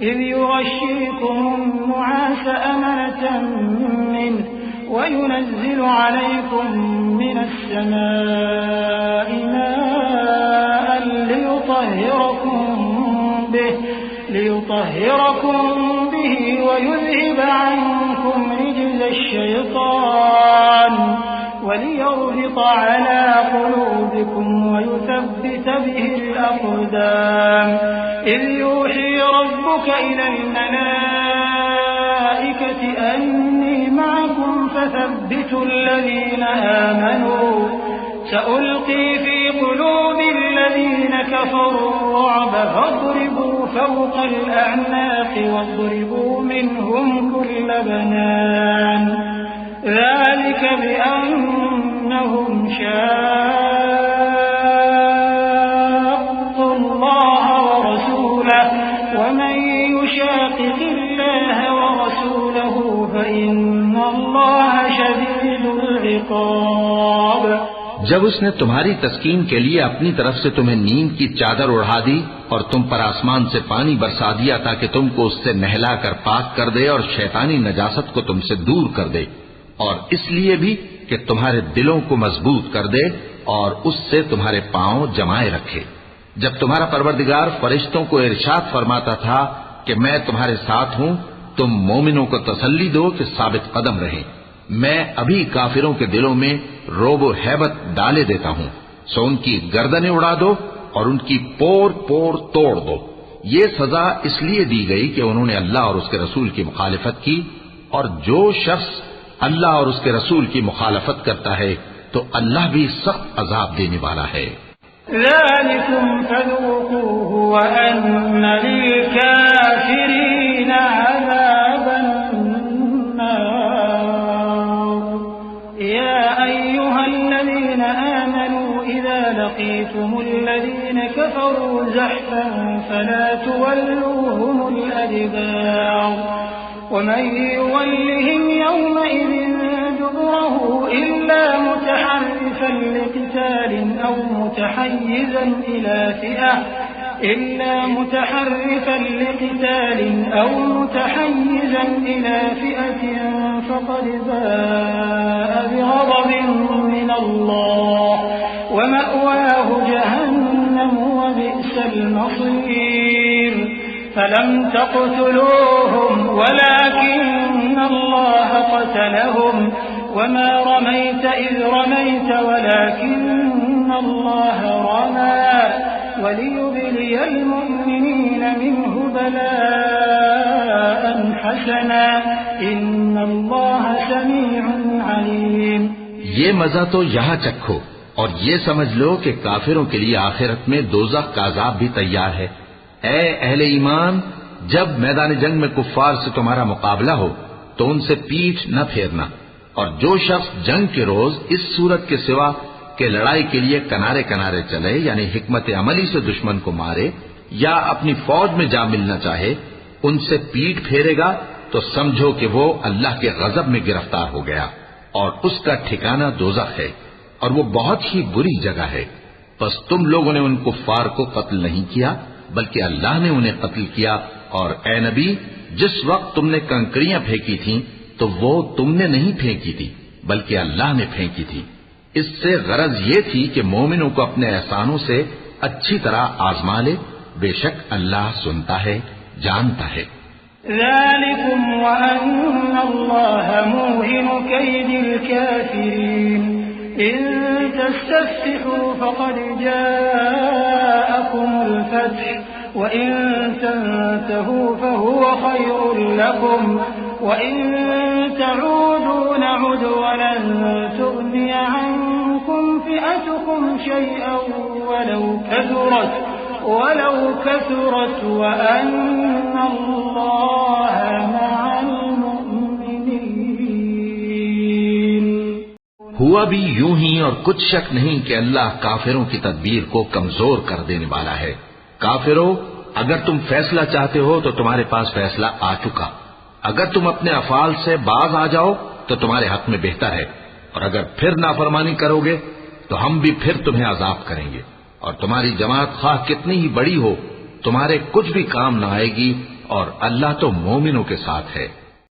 إذ يغشيكم النعاس أمنة منه وينزل عليكم من السماء ماء ليطهركم به ويذهب عنكم رجز الشيطان وليربط على قلوبكم ويثبت به الأقدام إذ يوحي ربك إلى الملائكة أني معكم فثبتوا الذين آمنوا سألقي في قلوب الذين كفروا الرعب فاضربوا فوق الأعناق واضربوا منهم كل بنان ذلك بأنهم شاقوا الله ورسوله ومن يشاقق الله ورسوله فإن الله شديد العقاب. جب اس نے تمہاری تسکین کے لیے اپنی طرف سے تمہیں نیند کی چادر اڑھا دی اور تم پر آسمان سے پانی برسا دیا تاکہ تم کو اس سے نہلا کر پاک کر دے اور شیطانی نجاست کو تم سے دور کر دے، اور اس لیے بھی کہ تمہارے دلوں کو مضبوط کر دے اور اس سے تمہارے پاؤں جمائے رکھے، جب تمہارا پروردگار فرشتوں کو ارشاد فرماتا تھا کہ میں تمہارے ساتھ ہوں، تم مومنوں کو تسلی دو کہ ثابت قدم رہیں، میں ابھی کافروں کے دلوں میں روب و ہیبت ڈالے دیتا ہوں، سو ان کی گردنیں اڑا دو اور ان کی پور پور توڑ دو۔ یہ سزا اس لیے دی گئی کہ انہوں نے اللہ اور اس کے رسول کی مخالفت کی، اور جو شخص اللہ اور اس کے رسول کی مخالفت کرتا ہے تو اللہ بھی سخت عذاب دینے والا ہے۔ ذلكم فذوقوه وأن للكافرين عذاب النار يا أيها الذين آمنوا إذا لقيتم الذين كفروا زحفا فلا تولوهم الأدبار ومن يولهم يومئذ دبره إلا متحرفا لقتال أو متحيزا إلى فئة فقد باء بغضب من الله ومأواه جهنم وبئس المصير فلم تقتلوهم ولكن الله قتلهم وما رميت إذ رميت ولكن الله رمى وليبلي المؤمنين منه بلاء حسنا إن الله سميع عليم. یہ مزہ تو یہاں چکھو اور یہ سمجھ لو کہ کافروں کے لیے آخرت میں دوزخ کا عذاب بھی تیار ہے۔ اے اہل ایمان، جب میدان جنگ میں کفار سے تمہارا مقابلہ ہو تو ان سے پیٹھ نہ پھیرنا، اور جو شخص جنگ کے روز اس صورت کے سوا کہ لڑائی کے لیے کنارے کنارے چلے، یعنی حکمت عملی سے دشمن کو مارے یا اپنی فوج میں جا ملنا چاہے، ان سے پیٹ پھیرے گا تو سمجھو کہ وہ اللہ کے غضب میں گرفتار ہو گیا، اور اس کا ٹھکانہ دوزخ ہے، اور وہ بہت ہی بری جگہ ہے۔ بس تم لوگوں نے ان کفار کو قتل نہیں کیا بلکہ اللہ نے انہیں قتل کیا، اور اے نبی، جس وقت تم نے کنکریاں پھینکی تھیں تو وہ تم نے نہیں پھینکی تھی بلکہ اللہ نے پھینکی تھی۔ اس سے غرض یہ تھی کہ مومنوں کو اپنے احسانوں سے اچھی طرح آزما لے، بے شک اللہ سنتا ہے، جانتا ہے۔ ذلكم وأن الله موهن كيد الكافرين إن تستفتحوا فقد جاءكم الفتح وإن تنتهوا فهو خير لكم وإن تعودوا نعد ولن تغني عنكم فئتكم شيئا ولو كثرت وأن الله مع المؤمنين۔ ہوا بھی یوں ہی، اور کچھ شک نہیں کہ اللہ کافروں کی تدبیر کو کمزور کر دینے والا ہے۔ کافروں، اگر تم فیصلہ چاہتے ہو تو تمہارے پاس فیصلہ آ چکا، اگر تم اپنے افعال سے باز آ جاؤ تو تمہارے حق میں بہتر ہے، اور اگر پھر نافرمانی کرو گے تو ہم بھی پھر تمہیں عذاب کریں گے، اور تمہاری جماعت خواہ کتنی ہی بڑی ہو تمہارے کچھ بھی کام نہ آئے گی، اور اللہ تو مومنوں کے ساتھ ہے۔